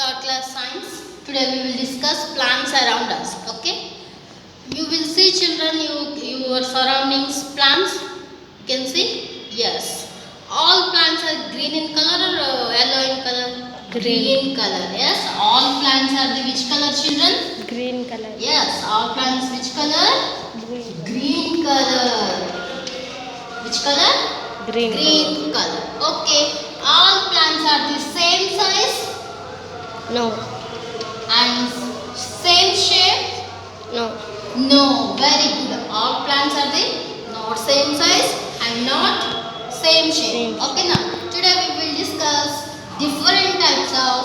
third class science. Today we will discuss plants around us. Okay, you will see children, your surroundings, plants. You can see, yes, all plants are green in color or yellow in color. Green color. Yes, all plants are the which color, children? Green color. Yes, all plants which color? Green color. Which color? Green color. Okay, all plants are the same size No. and same shape. No. No, very good. All plants are the not same size and not same shape. Same. Okay, now today we will discuss different types of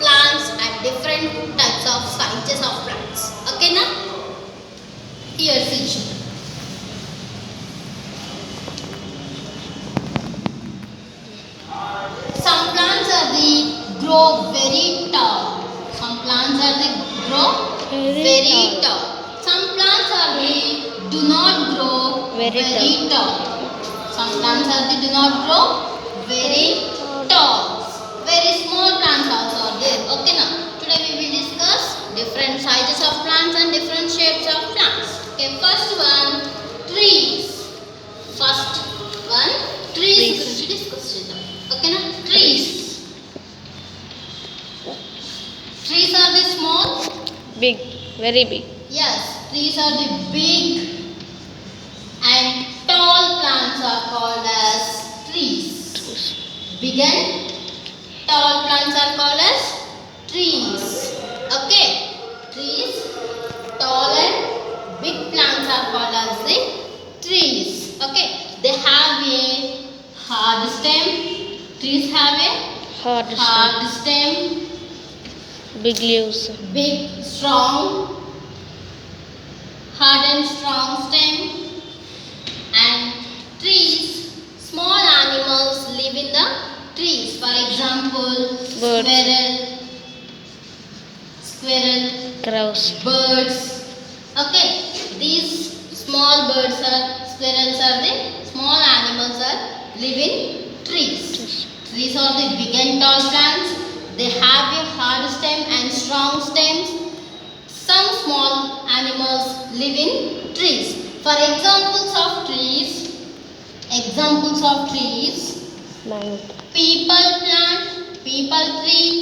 plants and different types of sizes of plants. Okay, now here see children. Some plants are the grow very tall. Some plants are the grow very tall. Some plants are the do not grow Very tall. Some plants are the do not grow very tall. Very small plants also are there. Okay, now today we will discuss different sizes of plants and different shapes of plants. Okay, first one, trees. First one, trees. Trees. Discuss చేద్దాం. Okay, now trees. Trees are the small. Big. Very big. Yes, trees are the big and tall plants are called as trees. Big and tall plants are called as trees. Okay, trees, tall and big plants are called as the trees. Okay, they have a hard stem. Trees have a Hard stem, Big leaves. big, strong, hard and strong stem. And trees, small animals live in the trees. For example, Birds. squirrel, Crows. birds. Okay, these small birds are squirrels are the small animals are live in trees. Trees are the big and tall plants. They have a hard stem and strong stems. Some small animals live in trees. For examples of trees, Mango. people plant, people tree,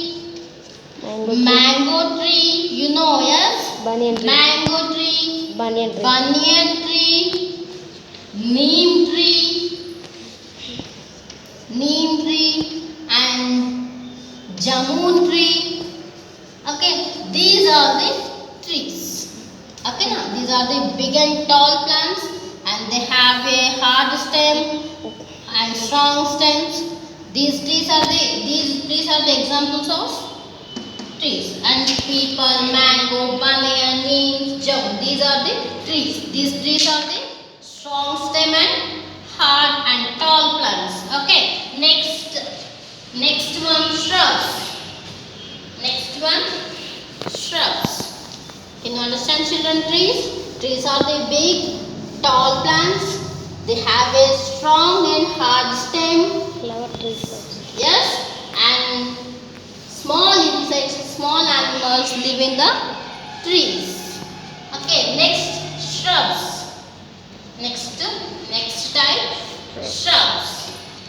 Mango. mango tree, you know, yes? Banyan tree. Mango tree, Banyan tree. banyan tree, neem tree and jamun tree. Okay, these are the trees. Okay, now these are the big and tall plants and they have a hard stem and strong stems. These trees are the examples of trees. And people, mango, banyan, neem, jamun, these are the trees. These trees are the strong stem and hard and tall plants. Okay, next one, shrubs. Can you understand, children? Trees are the big tall plants. They have a strong and hard stem. Flower trees. Yes, and small insects, small animals live in the trees. Okay, next, shrubs. Next type, shrubs.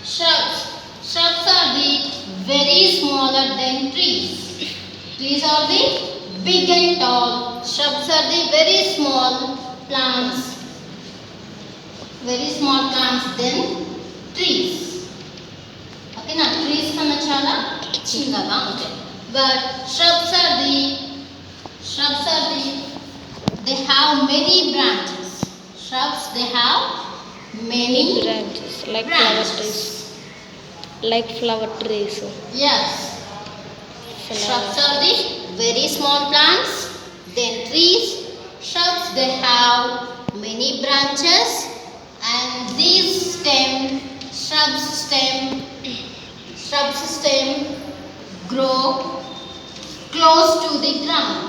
Shrubs are the very smaller than trees. Trees are the big and tall. Shrubs are the very small plants than trees. Okay, now trees కన్నా చాలా చిన్నగా ఉంటాయి. But shrubs are the they have many branches. Shrubs, they have many Branches. Like branches. flower trees. Like flower trees. Yes. Shrubs are the very small plants. Then trees. Shrubs, they have many branches and these shrubs stem grow close to the ground.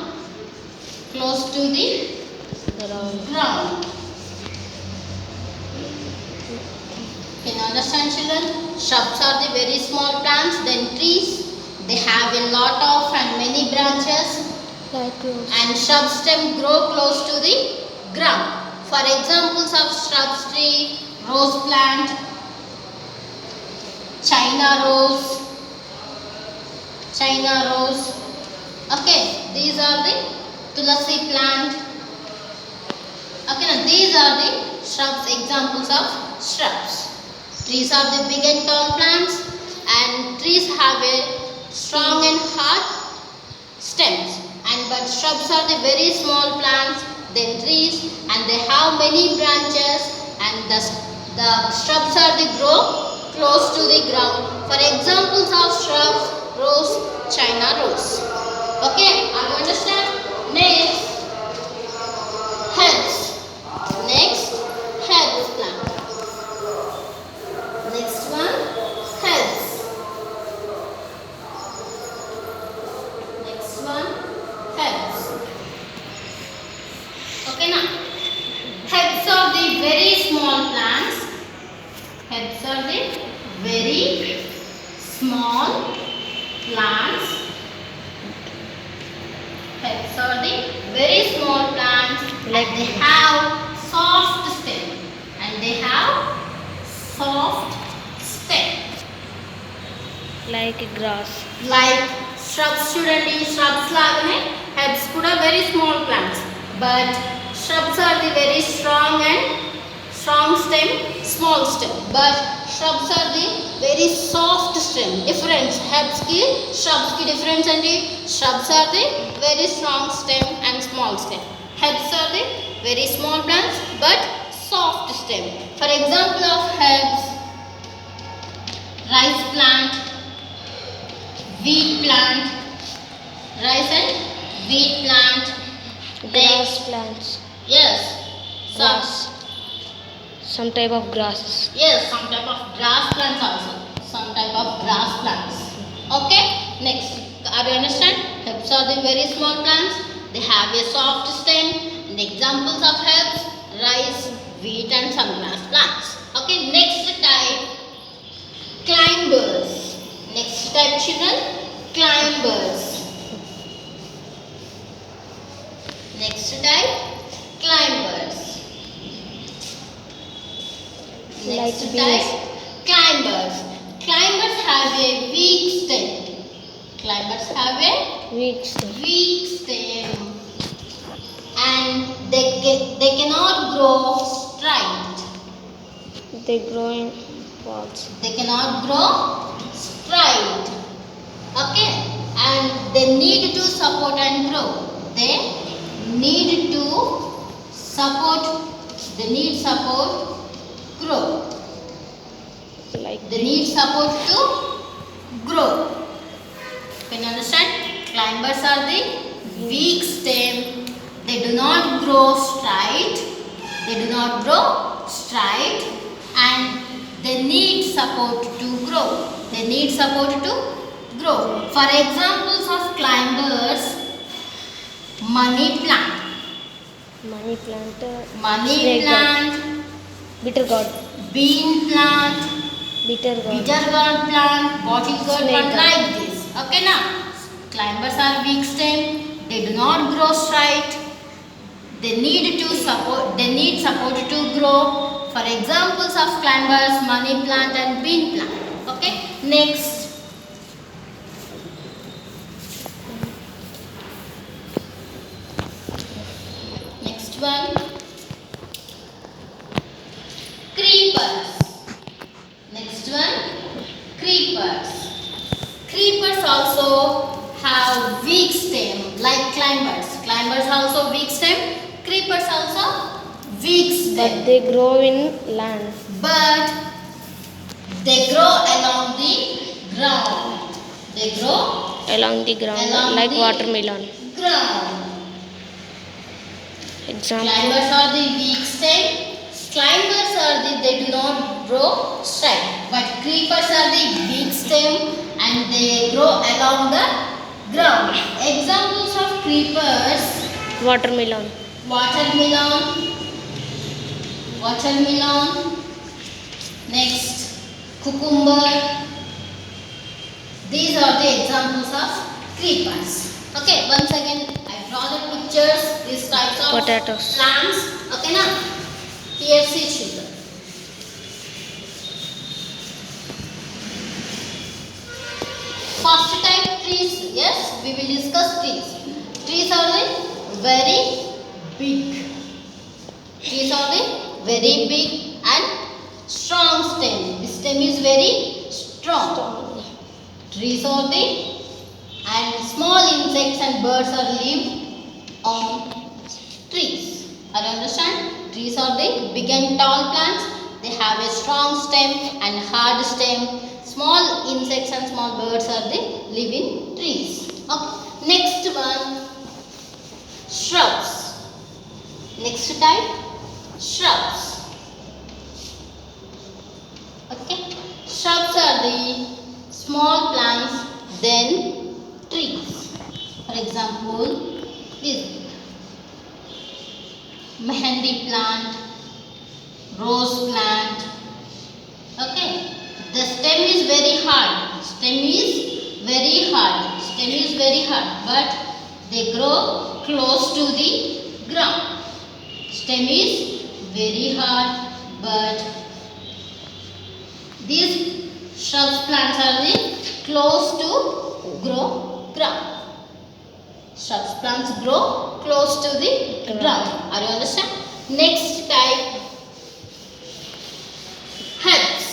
Can you understand, children? Shrubs are the very small plants. Then trees, They have a lot of and many branches, Like rose. and shrub stem grow close to the ground. For examples of shrub tree, rose plant, China rose. Okay, these are the tulasi plant. Okay, now these are the shrubs, examples of shrubs. Trees are the big and tall plants, and trees have a strong and hard stems. And but shrubs are the very small plants than trees, and they have many branches, and the shrubs are the grow close to the ground. For examples of shrubs, rose, China rose. Okay, are you understand? Next, herbs. Next, herbs plant. Next one, herbs. Next one, herbs. Okay, now herbs are the very small plants. Herbs are the very small plants. Herbs are the very small plants, Like and they have soft stem. And they have soft stem. Like grass. Like shrubs చూడండి, shrubs లాగానే herbs కూడా very small plants, but shrubs are the very strong and strong stem, small stem, but shrubs are the very soft stem. Difference herbs ki shrubs ki difference అండి, shrubs are the very strong stem and small stem. Herbs are the very small plants but soft stem. For example of herbs, rice plant, wheat plant, rice and wheat plant. Grass plants. Yes, some, Grass. Some type of grasses. yes, some type of grass plants also. Some type of grass plants. Okay, next. Are you understand? Herbs are the very small plants. They have a soft stem. And examples of herbs, rice, wheat and some grass plants. Okay, next type, climbers. Next type children, climbers. Next type, climbers. Next Like type, climbers. Climbers have a weak stem. Climbers have a Weak stem. weak stem, and they cannot grow straight. They grow in pots. They cannot grow straight. Okay, and they need to support and grow. They need to support. They need support, grow. Like They need support to grow. Can you understand? Climbers are the weak stem. They do not grow straight. They do not grow straight, and they need support to grow. They need support to grow. For examples of climbers, money plant. money plant. Money Snake plant, Bitter gourd. bean plant, Bitter gourd. bitter gourd plant, bottle gourd Snake plant, gourd. like this. Okay, now climbers are weak stem. They do not grow straight. They need support to grow. For examples of climbers, money plant and bean plant. Okay, next, next one, creepers. Next one, creepers. Creepers also have weak stem like climbers. Climbers also weak stem. Creepers also weak But stem. they grow in land. But they grow along the ground. They grow Along the ground. Along like the- watermelon. ground. Example. Climbers are the weak stem. Climbers are they do not grow straight. But creepers are the weak stem and they grow along the ground. Examples of creepers: Watermelon. watermelon, watermelon. Next, cucumber, These are the examples of creepers. Okay, once again I draw the pictures, these types of Potatoes. plants. Okay, now here see children. First type trees. Yes, we will discuss trees. Trees are the very big. Trees are the very big and strong stem. The stem is very strong. Trees are the and small insects and birds are live on trees. Are you understand? Trees are the big and tall plants. They have a strong stem and hard stem. Small insects and small birds are the live in trees. Okay. Next one, shrubs. Next type, shrubs. Okay. Shrubs are the small plants then trees. For example, this mehendi plant, rose plant. Okay, the stem is very hard. Stem is very hard. Stem is very hard, but they grow close to the ground. Stem is very hard, but these shrubs plants are the close to grow ground. Shrubs plants grow close to the ground. Are you understand? Next type, herbs.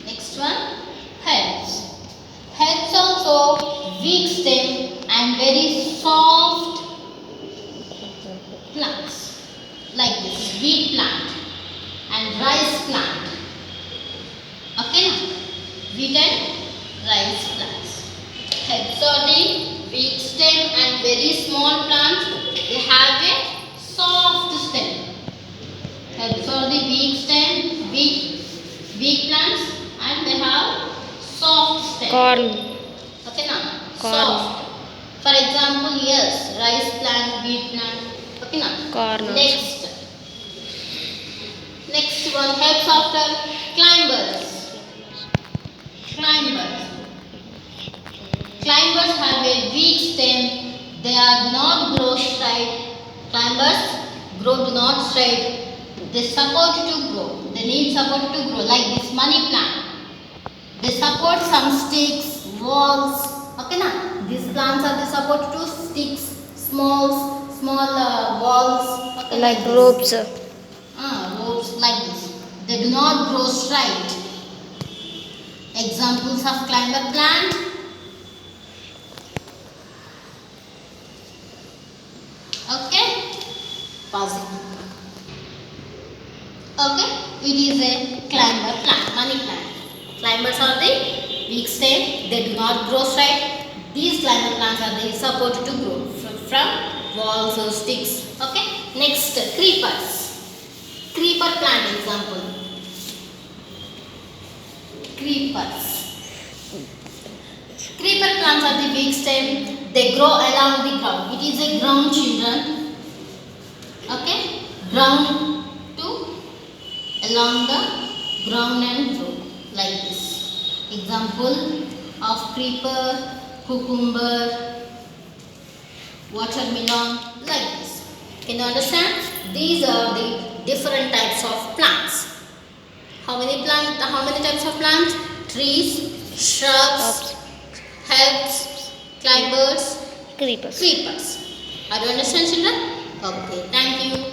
Next one, herbs. Herbs also weak stem and very soft plants like this wheat plant and rice plant. Okay, wheat and rice plants. Herbs are the weak stem and very small plants. They have a soft stem. Herbs are the weak stem, weak plants, and they have soft stem. Corn. Okay, now Corn. soft. For example, yes, rice plant, wheat plant. Okay, now Corn. Next one, herbs after climbers. Climbers. Climbers have a weak stem. They are not grow straight. Climbers do not straight. They support to grow. They need support to grow like this money plant. They support some sticks, walls. Okay, now these plants are the support to sticks, small walls. Okay, Like this. ropes. Ropes like this. They do not grow straight. Examples of climber plant. Okay, pause it. Okay, it is a climber plant, money plant. Climbers are the weak stem. They do not grow straight. These climber plants are the support to grow from walls or sticks. Okay, next creepers. Creeper plant example. Creepers. Creeper plants are the weak stem. They grow along the ground. It is a ground, children. Okay, ground to along the ground and grow like this. Example of creeper, cucumber, watermelon like this. Can you understand? These are the different types of plants. How many types of plants? Trees, shrubs, herbs, climbers, Creepers. creepers. Are you understand, children? Okay, thank you.